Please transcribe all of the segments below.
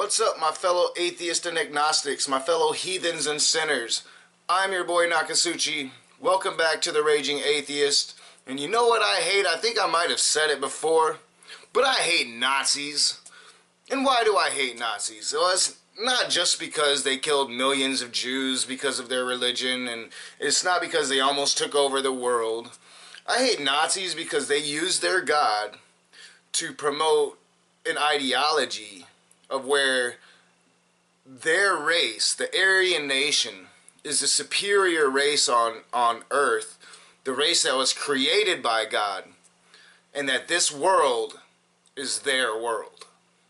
What's up, my fellow atheists and agnostics, my fellow heathens and sinners? I'm your boy Nakasuchi. Welcome back to The Raging Atheist. And you know what I hate? I think I might have said it before, but I hate Nazis. And why do I hate Nazis? Well, it's not just because they killed millions of Jews because of their religion, and it's not because they almost took over the world. I hate Nazis because they used their God to promote an ideology of where their race, the Aryan nation, is the superior race on earth, the race that was created by God, and that this world is their world.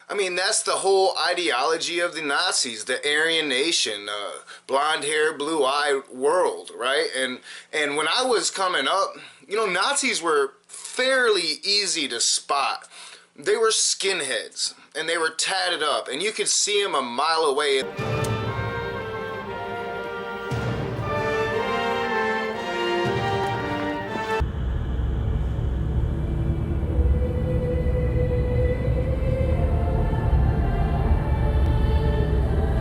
I mean, that's the whole ideology of the Nazis, the Aryan nation, blonde hair, blue eye world, right? And when I was coming up, you know, Nazis were fairly easy to spot. They were skinheads, and they were tatted up, and you could see them a mile away.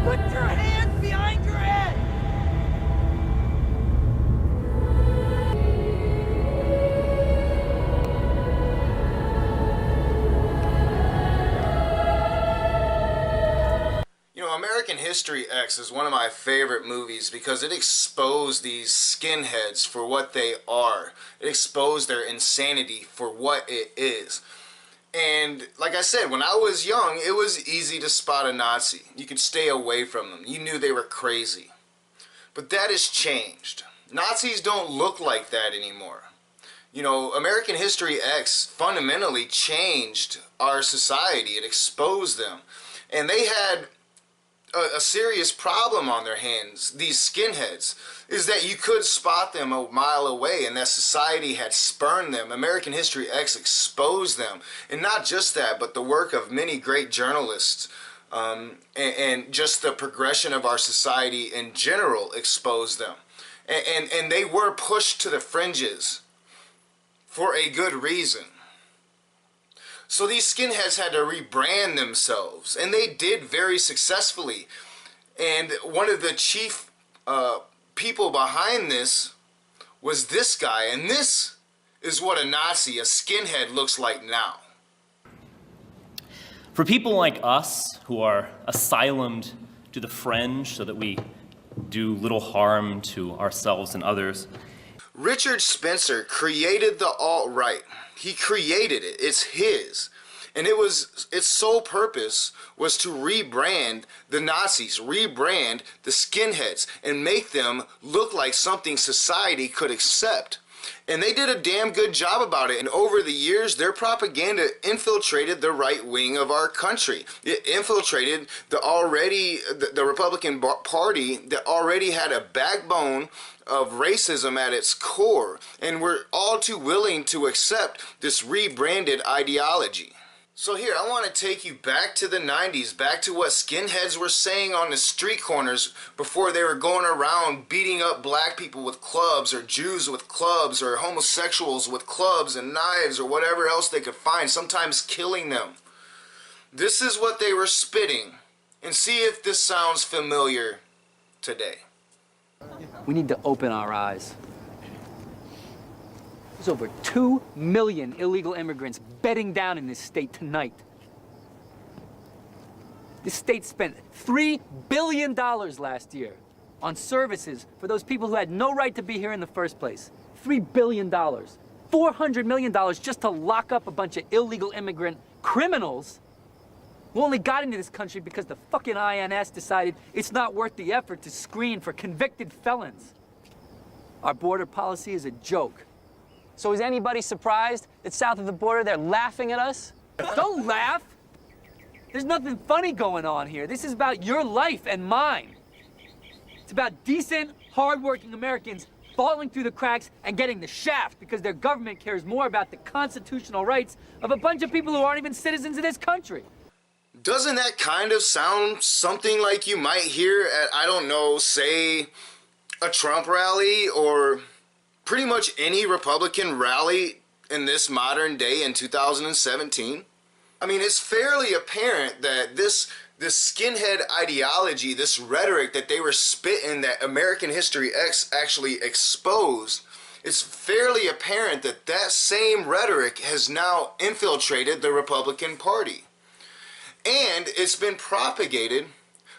Put your hands behind your head! American History X is one of my favorite movies because it exposed these skinheads for what they are. It exposed their insanity for what it is. And like I said, when I was young, it was easy to spot a Nazi. You could stay away from them. You knew they were crazy. But that has changed. Nazis don't look like that anymore. You know, American History X fundamentally changed our society. It exposed them. And they had a serious problem on their hands, these skinheads, is that you could spot them a mile away and that society had spurned them. American History X exposed them. And not just that, but the work of many great journalists and just the progression of our society in general exposed them. And they were pushed to the fringes for a good reason. So these skinheads had to rebrand themselves, and they did very successfully. And one of the chief people behind this was this guy, and this is what a Nazi, a skinhead, looks like now. For people like us who are asylumed to the fringe so that we do little harm to ourselves and others, Richard Spencer created the alt-right. He created it. It's his. And its sole purpose was to rebrand the Nazis, rebrand the skinheads, and make them look like something society could accept. And they did a damn good job about it. And over the years, their propaganda infiltrated the right wing of our country. It infiltrated the Republican Party that already had a backbone of racism at its core. And we're all too willing to accept this rebranded ideology. So here, I want to take you back to the 90s, back to what skinheads were saying on the street corners before they were going around beating up black people with clubs, or Jews with clubs, or homosexuals with clubs and knives, or whatever else they could find, sometimes killing them. This is what they were spitting, and see if this sounds familiar today. We need to open our eyes. There's over 2 million illegal immigrants bedding down in this state tonight. This state spent $3 billion last year on services for those people who had no right to be here in the first place. $3 billion. $400 million just to lock up a bunch of illegal immigrant criminals who only got into this country because the fucking INS decided it's not worth the effort to screen for convicted felons. Our border policy is a joke. So is anybody surprised that south of the border they're laughing at us? Don't laugh! There's nothing funny going on here. This is about your life and mine. It's about decent, hardworking Americans falling through the cracks and getting the shaft because their government cares more about the constitutional rights of a bunch of people who aren't even citizens of this country. Doesn't that kind of sound something like you might hear at, I don't know, say, a Trump rally, or pretty much any Republican rally in this modern day in 2017? I mean, it's fairly apparent that this this skinhead ideology, this rhetoric that they were spitting that American History X actually exposed, it's fairly apparent that that same rhetoric has now infiltrated the Republican Party. And it's been propagated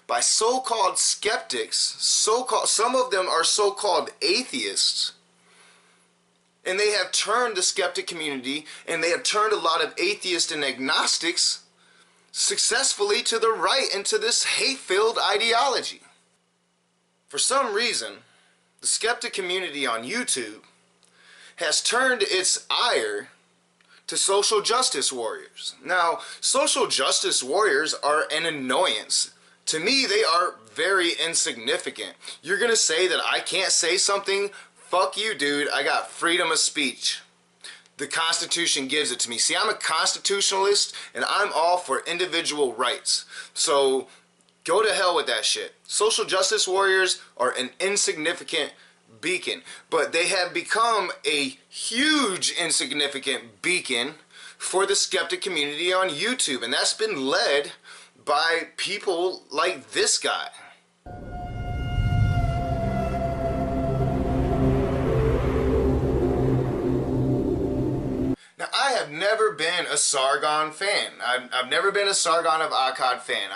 by so-called skeptics, some of them are so-called atheists, and they have turned the skeptic community, and they have turned a lot of atheists and agnostics successfully to the right and to this hate-filled ideology. For some reason, the skeptic community on YouTube has turned its ire to social justice warriors. Now, social justice warriors are an annoyance. To me, they are very insignificant. You're gonna say that I can't say something? Fuck you, dude. I got freedom of speech. The Constitution gives it to me. See, I'm a constitutionalist, and I'm all for individual rights. So, go to hell with that shit. Social justice warriors are an insignificant beacon, but they have become a huge insignificant beacon for the skeptic community on YouTube, and that's been led by people like this guy. Now, I have never been a Sargon fan. I've never been a Sargon of Akkad fan.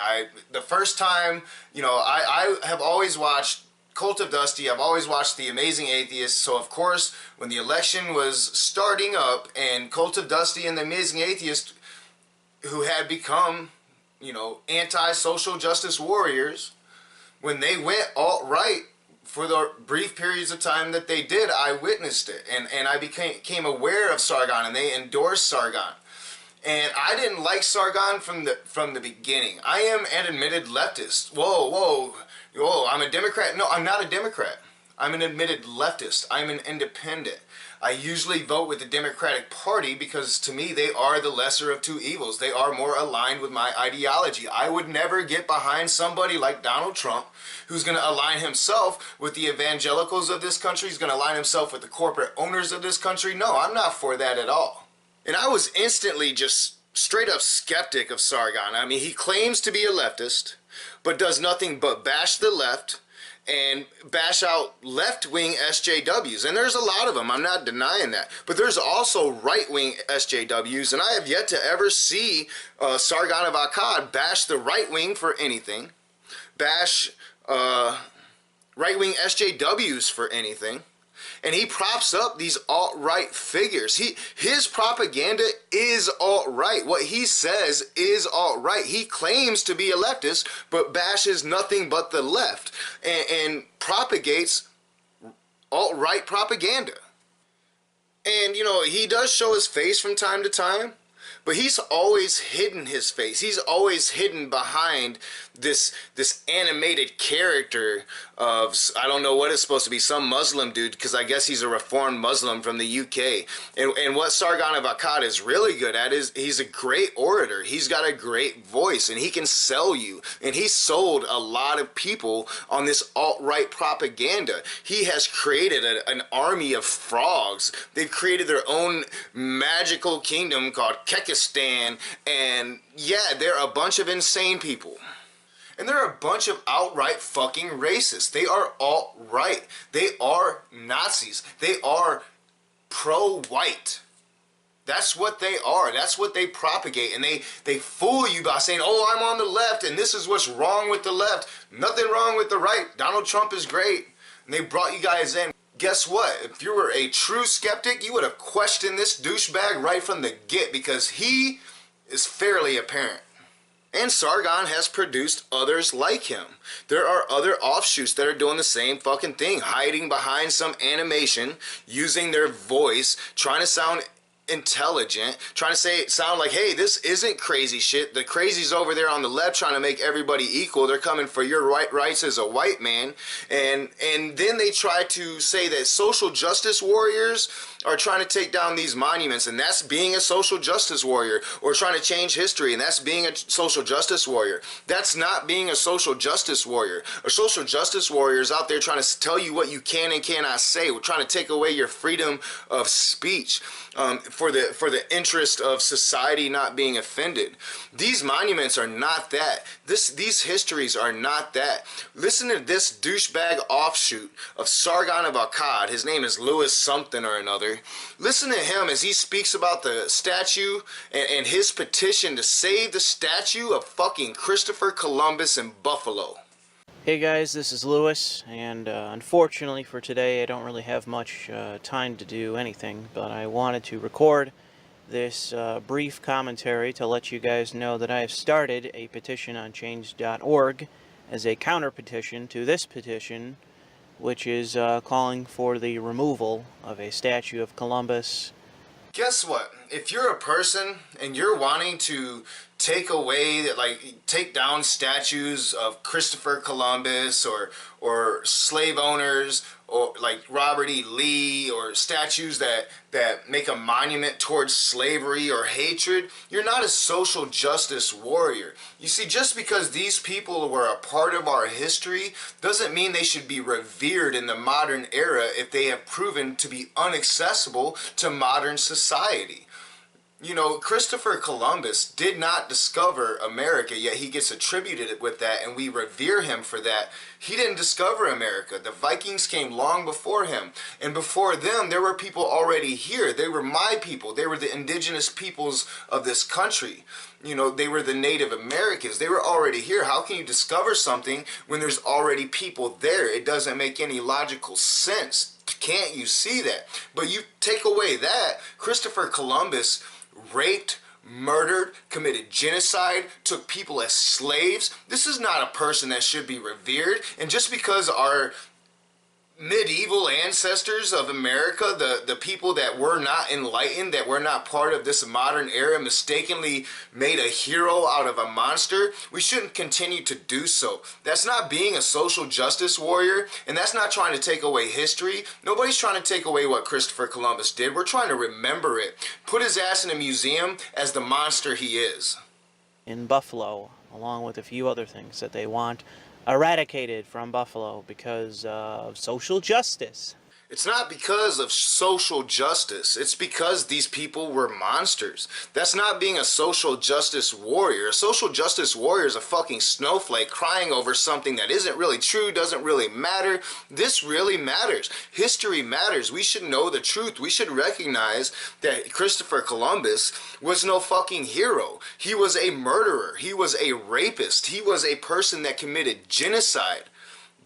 The first time, I have always watched Cult of Dusty. I've always watched The Amazing Atheists. So, of course, when the election was starting up and Cult of Dusty and The Amazing Atheists, who had become, anti-social justice warriors, when they went alt-right for the brief periods of time that they did, I witnessed it, and I became aware of Sargon, and they endorsed Sargon. And I didn't like Sargon from the beginning. I am an admitted leftist. Whoa, I'm a Democrat. No, I'm not a Democrat. I'm an admitted leftist. I'm an independent. I usually vote with the Democratic Party because to me they are the lesser of two evils. They are more aligned with my ideology. I would never get behind somebody like Donald Trump who's going to align himself with the evangelicals of this country. He's going to align himself with the corporate owners of this country. No, I'm not for that at all. And I was instantly just straight up skeptic of Sargon. I mean, he claims to be a leftist, but does nothing but bash the left and bash out left-wing SJWs. And there's a lot of them, I'm not denying that. But there's also right-wing SJWs, and I have yet to ever see Sargon of Akkad bash the right-wing for anything, bash right-wing SJWs for anything. And he props up these alt-right figures. His propaganda is alt-right. What he says is alt-right. He claims to be a leftist, but bashes nothing but the left and propagates alt-right propaganda. And, he does show his face from time to time, but he's always hidden his face. He's always hidden behind this animated character of, I don't know what it's supposed to be, some Muslim dude, because I guess he's a reformed Muslim from the UK. And what Sargon of Akkad is really good at is he's a great orator. He's got a great voice, and he can sell you. And he sold a lot of people on this alt-right propaganda. He has created an army of frogs. They've created their own magical kingdom called Kekistan, and yeah, they're a bunch of insane people. And they're a bunch of outright fucking racists. They are alt-right. They are Nazis. They are pro-white. That's what they are. That's what they propagate. And they fool you by saying, oh, I'm on the left, and this is what's wrong with the left. Nothing wrong with the right. Donald Trump is great. And they brought you guys in. Guess what? If you were a true skeptic, you would have questioned this douchebag right from the get, because he is fairly apparent. And Sargon has produced others like him. There are other offshoots that are doing the same fucking thing, hiding behind some animation, using their voice, trying to sound intelligent, trying to sound like, hey, this isn't crazy shit. The crazies over there on the left trying to make everybody equal. They're coming for your rights as a white man. And then they try to say that social justice warriors are trying to take down these monuments, and that's being a social justice warrior, or trying to change history, and that's being a social justice warrior. That's not being a social justice warrior. A social justice warrior is out there trying to tell you what you can and cannot say. We're trying to take away your freedom of speech. for the interest of society not being offended. These monuments are not that. These histories are not that. Listen to this douchebag offshoot of Sargon of Akkad. His name is Louis something or another. Listen to him as he speaks about the statue and his petition to save the statue of fucking Christopher Columbus in Buffalo. Hey guys, this is Lewis, and unfortunately for today I don't really have much time to do anything, but I wanted to record this brief commentary to let you guys know that I have started a petition on change.org as a counter-petition to this petition, which is calling for the removal of a statue of Columbus. Guess what? If you're a person and you're wanting to take down statues of Christopher Columbus or slave owners or like Robert E. Lee, or statues that make a monument towards slavery or hatred, you're not a social justice warrior. You see, just because these people were a part of our history doesn't mean they should be revered in the modern era if they have proven to be inaccessible to modern society. You know, Christopher Columbus did not discover America, yet he gets attributed with that, and we revere him for that. He didn't discover America. The Vikings came long before him, and before them, there were people already here. They were my people. They were the indigenous peoples of this country. You know, they were the Native Americans. They were already here. How can you discover something when there's already people there? It doesn't make any logical sense. Can't you see that? But you take away that, Christopher Columbus raped, murdered, committed genocide, took people as slaves. This is not a person that should be revered. And just because our medieval ancestors of America, the people that were not enlightened, that were not part of this modern era, mistakenly made a hero out of a monster, we shouldn't continue to do so. That's not being a social justice warrior, and that's not trying to take away history. Nobody's trying to take away what Christopher Columbus did. We're trying to remember it. Put his ass in a museum as the monster he is. In Buffalo, along with a few other things that they want eradicated from Buffalo because of social justice. It's not because of social justice. It's because these people were monsters. That's not being a social justice warrior. A social justice warrior is a fucking snowflake crying over something that isn't really true, doesn't really matter. This really matters. History matters. We should know the truth. We should recognize that Christopher Columbus was no fucking hero. He was a murderer. He was a rapist. He was a person that committed genocide.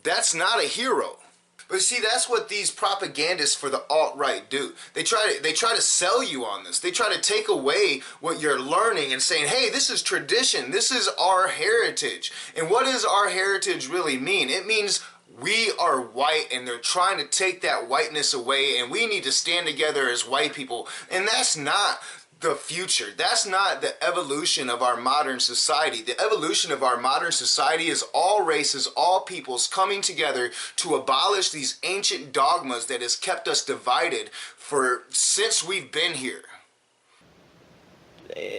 That's not a hero. But see, that's what these propagandists for the alt-right do. They try to sell you on this. They try to take away what you're learning and saying, hey, this is tradition. This is our heritage. And what does our heritage really mean? It means we are white, and they're trying to take that whiteness away, and we need to stand together as white people. And that's not the future. That's not the evolution of our modern society. The evolution of our modern society is all races, all peoples coming together to abolish these ancient dogmas that has kept us divided since we've been here.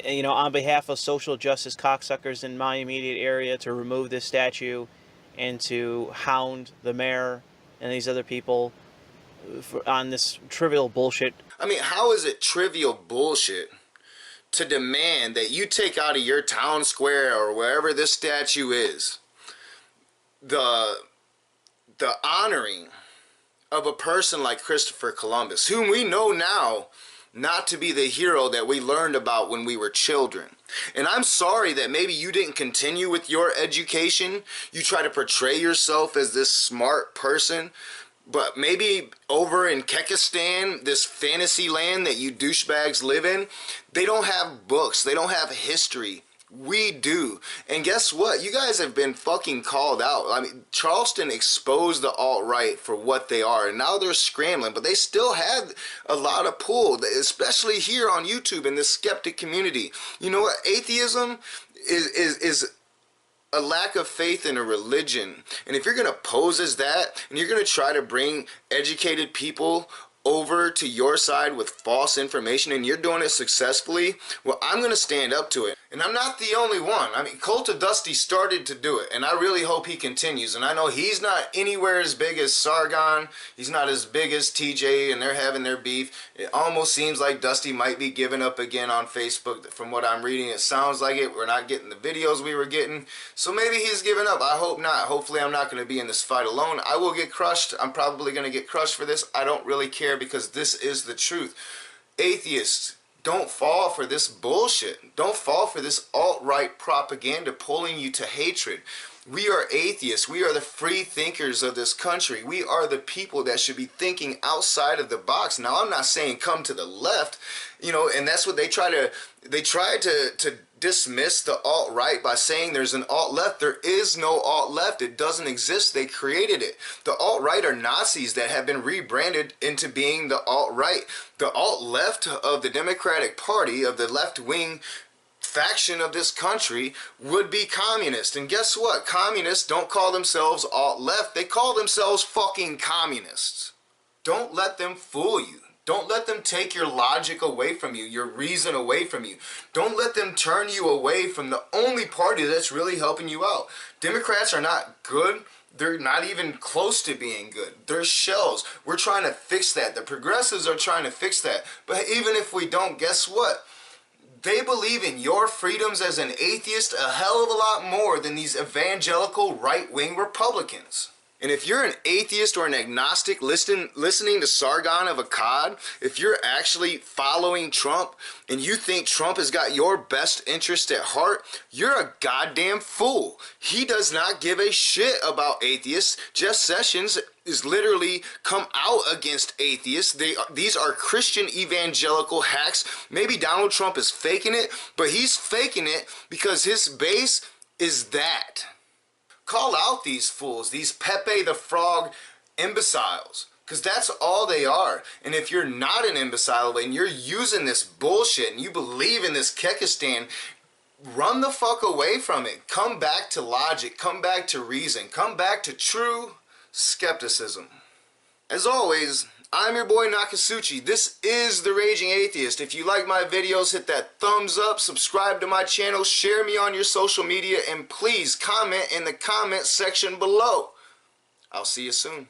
You know, on behalf of social justice cocksuckers in my immediate area, to remove this statue and to hound the mayor and these other people on this trivial bullshit. I mean, how is it trivial bullshit to demand that you take out of your town square or wherever this statue is the honoring of a person like Christopher Columbus, whom we know now not to be the hero that we learned about when we were children. And I'm sorry that maybe you didn't continue with your education. You try to portray yourself as this smart person. But maybe over in Kekistan, this fantasy land that you douchebags live in, they don't have books. They don't have history. We do. And guess what? You guys have been fucking called out. I mean, Charleston exposed the alt-right for what they are, and now they're scrambling, but they still had a lot of pull, especially here on YouTube in this skeptic community. You know what? Atheism is a lack of faith in a religion. And if you're going to pose as that, and you're going to try to bring educated people over to your side with false information, and you're doing it successfully, well, I'm going to stand up to it. And I'm not the only one. I mean, Cult of Dusty started to do it, and I really hope he continues. And I know he's not anywhere as big as Sargon. He's not as big as TJ, and they're having their beef. It almost seems like Dusty might be giving up again on Facebook. From what I'm reading, it sounds like it. We're not getting the videos we were getting. So maybe he's giving up. I hope not. Hopefully I'm not going to be in this fight alone. I will get crushed. I'm probably going to get crushed for this. I don't really care because this is the truth. Atheists, don't fall for this bullshit. Don't fall for this alt-right propaganda pulling you to hatred. We are atheists. We are the free thinkers of this country. We are the people that should be thinking outside of the box. Now, I'm not saying come to the left, you know, and that's what they try to dismiss the alt-right by saying there's an alt-left. There is no alt-left. It doesn't exist. They created it. The alt-right are Nazis that have been rebranded into being the alt-right. The alt-left of the Democratic Party, of the left-wing faction of this country, would be communist. And guess what? Communists don't call themselves alt-left. They call themselves fucking communists. Don't let them fool you. Don't let them take your logic away from you, your reason away from you. Don't let them turn you away from the only party that's really helping you out. Democrats are not good. They're not even close to being good. They're shells. We're trying to fix that. The progressives are trying to fix that. But even if we don't, guess what? They believe in your freedoms as an atheist a hell of a lot more than these evangelical right-wing Republicans. And if you're an atheist or an agnostic listening to Sargon of Akkad, if you're actually following Trump and you think Trump has got your best interest at heart, you're a goddamn fool. He does not give a shit about atheists. Jeff Sessions is literally come out against atheists. These are Christian evangelical hacks. Maybe Donald Trump is faking it, but he's faking it because his base is that. Call out these fools, these Pepe the Frog imbeciles, because that's all they are. And if you're not an imbecile and you're using this bullshit and you believe in this Kekistan, run the fuck away from it. Come back to logic, come back to reason, come back to true skepticism. As always, I'm your boy Nakasuchi. This is The Raging Atheist. If you like my videos, hit that thumbs up, subscribe to my channel, share me on your social media, and please comment in the comment section below. I'll see you soon.